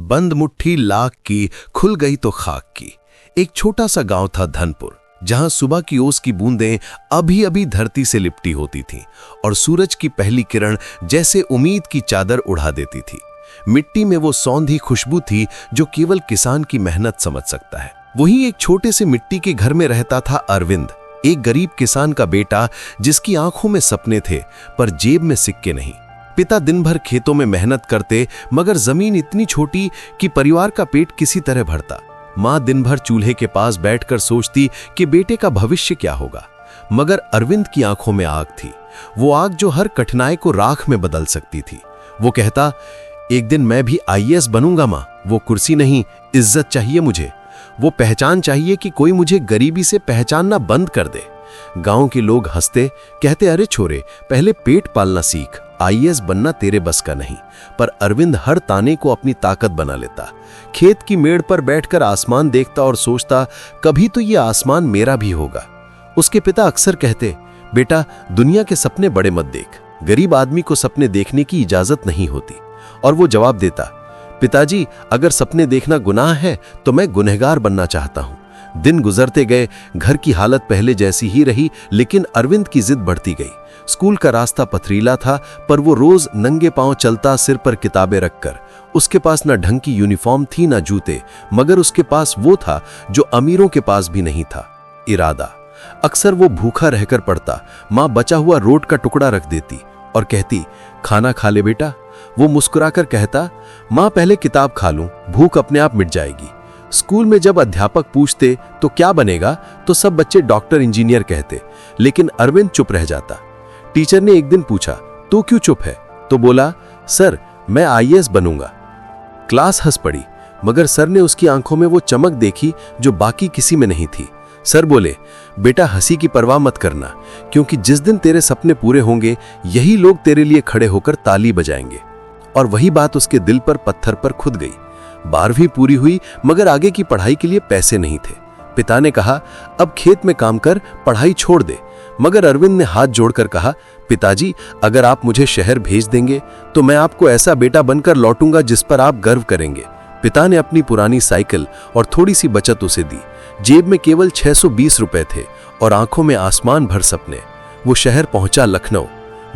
बंद मुट्ठी लाख की, खुल गई तो खाक की। एक छोटा सा गांव था धनपुर, जहां सुबह की ओस की बूंदें अभी अभी धरती से लिपटी होती थीं और सूरज की पहली किरण जैसे उम्मीद की चादर उड़ा देती थी। मिट्टी में वो सौंधी खुशबू थी जो केवल किसान की मेहनत समझ सकता है। वहीं एक छोटे से मिट्टी के घर में रहता था अरविंद, एक गरीब किसान का बेटा जिसकी आंखों में सपने थे पर जेब में सिक्के नहीं। पिता दिन भर खेतों में मेहनत करते, मगर जमीन इतनी छोटी कि परिवार का पेट किसी तरह भरता। माँ दिन भर चूल्हे के पास बैठकर सोचती कि बेटे का भविष्य क्या होगा, मगर अरविंद की आंखों में आग थी, वो आग जो हर कठिनाई को राख में बदल सकती थी। वो कहता, एक दिन मैं भी आईएएस बनूंगा माँ, वो कुर्सी नहीं, इज्जत चाहिए मुझे, वो पहचान चाहिए कि कोई मुझे गरीबी से पहचानना बंद कर दे। गांव के लोग हंसते, कहते, अरे छोरे, पहले पेट पालना सीख, आईएएस बनना तेरे बस का नहीं। पर अरविंद हर ताने को अपनी ताकत बना लेता। खेत की मेड़ पर बैठकर आसमान देखता और सोचता, कभी तो ये आसमान मेरा भी होगा। उसके पिता अक्सर कहते, बेटा दुनिया के सपने बड़े मत देख, गरीब आदमी को सपने देखने की इजाजत नहीं होती। और वो जवाब देता, पिताजी अगर सपने देखना गुनाह है तो मैं गुनहगार बनना चाहता हूं। दिन गुजरते गए, घर की हालत पहले जैसी ही रही, लेकिन अरविंद की जिद बढ़ती गई। स्कूल का रास्ता पथरीला था, पर वो रोज नंगे पांव चलता, सिर पर किताबें रखकर। उसके पास न ढंग की यूनिफॉर्म थी न जूते, मगर उसके पास वो था जो अमीरों के पास भी नहीं था, इरादा। अक्सर वो भूखा रहकर पढ़ता, माँ बचा हुआ रोट का टुकड़ा रख देती और कहती, खाना खा ले बेटा। वो मुस्कुराकर कहता, माँ पहले किताब खा लूं, भूख अपने आप मिट जाएगी। स्कूल में जब अध्यापक पूछते तो क्या बनेगा, तो सब बच्चे डॉक्टर इंजीनियर कहते, लेकिन अरविंद चुप रह जाता। टीचर ने एक दिन पूछा, तू क्यों चुप है? तो बोला, सर मैं आईएएस बनूंगा। क्लास हंस पड़ी, मगर सर ने उसकी आंखों में वो चमक देखी जो बाकी किसी में नहीं थी। सर बोले, बेटा हंसी की परवाह मत करना, क्योंकि जिस दिन तेरे सपने पूरे होंगे यही लोग तेरे लिए खड़े होकर ताली बजाएंगे। और वही बात उसके दिल पर पत्थर पर खुद गई। 12वीं पूरी हुई, मगर आगे की पढ़ाई के लिए पैसे नहीं थे। पिता ने कहा, अब खेत में काम कर, पढ़ाई छोड़ दे। मगर अरविंद ने हाथ जोड़कर कहा, पिताजी अगर आप मुझे शहर भेज देंगे तो मैं आपको ऐसा बेटा बनकर लौटूंगा जिस पर आप गर्व करेंगे। पिता ने अपनी पुरानी साइकिल और थोड़ी सी बचत उसे दी। जेब में केवल 620 रुपए थे और आंखों में आसमान भर सपने। वो शहर पहुंचा लखनऊ।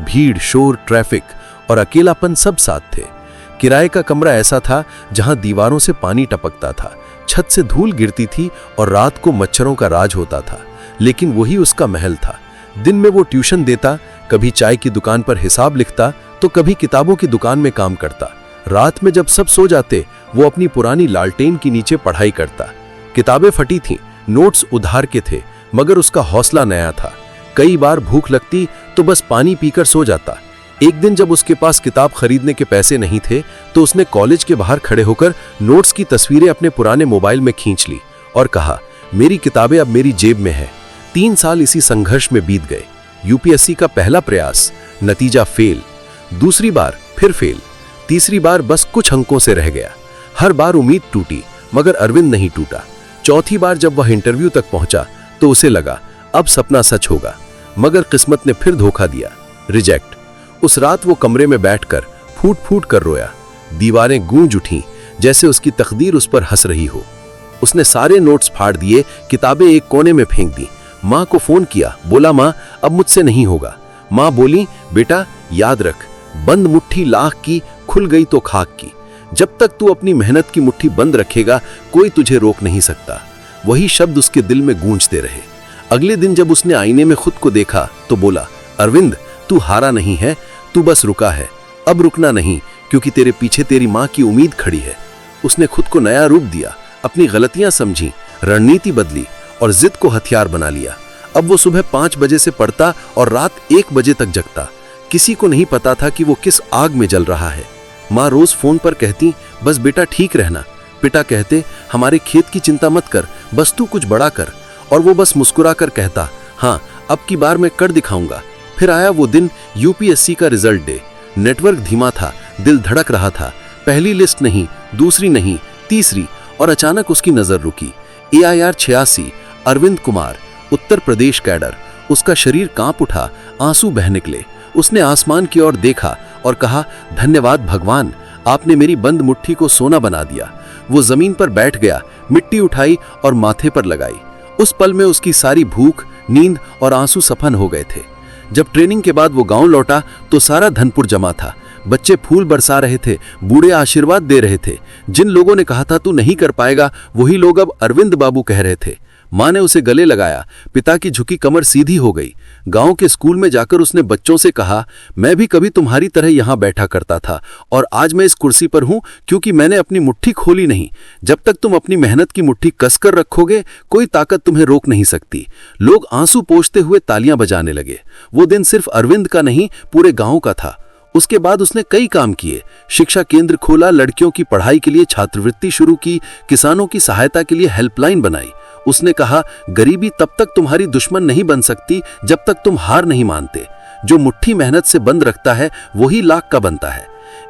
भीड़, शोर, ट्रैफिक और अकेलापन सब साथ थे। किराए का कमरा ऐसा था जहां दीवारों से पानी टपकता था, छत से धूल गिरती थी और रात को मच्छरों का राज होता था, लेकिन वही उसका महल था। दिन में वो ट्यूशन देता, कभी चाय की दुकान पर हिसाब लिखता तो कभी किताबों की दुकान में काम करता। रात में जब सब सो जाते वो अपनी पुरानी लालटेन के नीचे पढ़ाई करता। किताबें फटी थीं, नोट्स उधार के थे, मगर उसका हौसला नया था। कई बार भूख लगती तो बस पानी पीकर सो जाता। एक दिन जब उसके पास किताब खरीदने के पैसे नहीं थे तो उसने कॉलेज के बाहर खड़े होकर नोट्स की तस्वीरें अपने पुराने मोबाइल में खींच ली और कहा, मेरी किताबें अब मेरी जेब में है। 3 साल इसी संघर्ष में बीत गए। यूपीएससी का पहला प्रयास, नतीजा फेल। दूसरी बार फिर फेल। तीसरी बार बस कुछ अंकों से रह गया। हर बार उम्मीद टूटी, मगर अरविंद नहीं टूटा। चौथी बार जब वह इंटरव्यू तक पहुंचा तो उसे लगा अब सपना सच होगा, मगर किस्मत ने फिर धोखा दिया। रिजेक्ट। उस रात वो कमरे में बैठकर फूट फूट कर रोया। दीवारें गूंज उठीं, जैसे उसकी तकदीर उस पर हंस रही हो। उसने सारे नोट्स फाड़ दिए, किताबें एक कोने में फेंक दी। माँ को फोन किया, बोला, माँ अब मुझसे नहीं होगा। माँ बोली, बेटा याद रख, बंद मुट्ठी लाख की, खुल गई तो खाक की। जब तक तू अपनी मेहनत की मुट्ठी बंद रखेगा कोई तुझे रोक नहीं सकता। वही शब्द उसके दिल में गूंजते रहे। अगले दिन जब उसने आईने में खुद को देखा तो बोला, अरविंद तू हारा नहीं है, तू बस रुका है। अब रुकना नहीं, क्योंकि तेरे पीछे तेरी माँ की उम्मीद खड़ी है। उसने खुद को नया रूप दिया, अपनी गलतियां समझी, रणनीति बदली और जिद को हथियार बना लिया। अब वो सुबह 5 बजे से पढ़ता और रात 1 बजे तक जगता। किसी को नहीं पता था कि वो किस आग में जल रहा है। माँ रोज फोन पर कहती, बस बेटा ठीक रहना। पिता कहते, हमारे खेत की चिंता मत कर, बस तू कुछ बड़ा कर। और वो बस मुस्कुरा कर कहता, हाँ अब की बार मैं कर दिखाऊंगा। फिर आया वो दिन, यूपीएससी का रिजल्ट डे। नेटवर्क धीमा था, दिल धड़क रहा था। पहली लिस्ट नहीं, दूसरी नहीं, तीसरी, और अचानक उसकी नजर रुकी। AIR 86, Arvind Kumar, Uttar Pradesh cadre. उसका शरीर कांप उठा, आंसू बह निकले। उसने आसमान की ओर देखा और कहा, धन्यवाद भगवान, आपने मेरी बंद मुट्ठी को सोना बना दिया। वो जमीन पर बैठ गया, मिट्टी उठाई और माथे पर लगाई। उस पल में उसकी सारी भूख, नींद और आंसू सफन हो गए थे। जब ट्रेनिंग के बाद वो गांव लौटा तो सारा धनपुर जमा था। बच्चे फूल बरसा रहे थे, बूढ़े आशीर्वाद दे रहे थे। जिन लोगों ने कहा था तू नहीं कर पाएगा, वही लोग अब अरविंद बाबू कह रहे थे। माँ ने उसे गले लगाया, पिता की झुकी कमर सीधी हो गई। गांव के स्कूल में जाकर उसने बच्चों से कहा, मैं भी कभी तुम्हारी तरह यहां बैठा करता था और आज मैं इस कुर्सी पर हूं क्योंकि मैंने अपनी मुट्ठी खोली नहीं। जब तक तुम अपनी मेहनत की मुट्ठी कसकर रखोगे, कोई ताकत तुम्हें रोक नहीं सकती। लोग आंसू पोंछते हुए तालियां बजाने लगे। वो दिन सिर्फ अरविंद का नहीं, पूरे गांव का था। उसके बाद उसने कई काम किए। शिक्षा केंद्र खोला, लड़कियों की पढ़ाई के लिए छात्रवृत्ति शुरू की, किसानों की सहायता के लिए हेल्पलाइन बनाई। उसने कहा, गरीबी तब तक तुम्हारी दुश्मन नहीं बन सकती जब तक तुम हार नहीं मानते। जो मुट्ठी मेहनत से बंद रखता है वही लाख का बनता है।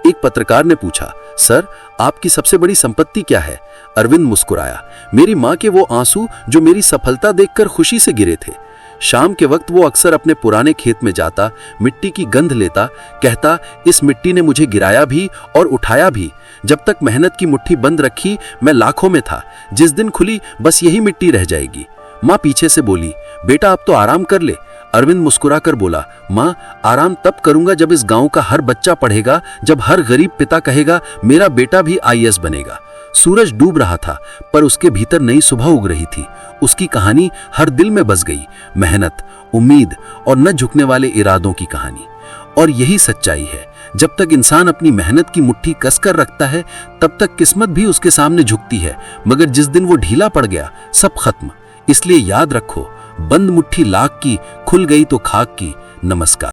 एक पत्रकार ने पूछा, सर आपकी सबसे बड़ी संपत्ति क्या है? अरविंद मुस्कुराया, मेरी माँ के वो आंसू जो मेरी सफलता देखकर खुशी से गिरे थे। शाम के वक्त वो अक्सर अपने पुराने खेत में जाता, मिट्टी की गंध लेता, कहता, इस मिट्टी ने मुझे गिराया भी और उठाया भी। जब तक मेहनत की मुट्ठी बंद रखी मैं लाखों में था, जिस दिन खुली बस यही मिट्टी रह जाएगी। माँ पीछे से बोली, बेटा अब तो आराम कर ले। अरविंद मुस्कुराकर बोला, माँ आराम तब करूंगा जब इस गांव का हर बच्चा पढ़ेगा, जब हर गरीब पिता कहेगा मेरा बेटा भी आईएएस बनेगा। सूरज डूब रहा था पर उसके भीतर नई सुबह उग रही थी। उसकी कहानी हर दिल में बस गई, मेहनत, उम्मीद और न झुकने वाले इरादों की कहानी। और यही सच्चाई है, जब तक इंसान अपनी मेहनत की मुट्ठी कसकर रखता है तब तक किस्मत भी उसके सामने झुकती है, मगर जिस दिन वो ढीला पड़ गया सब खत्म। इसलिए याद रखो, बंद मुट्ठी लाख की, खुल गई तो खाक की। नमस्कार।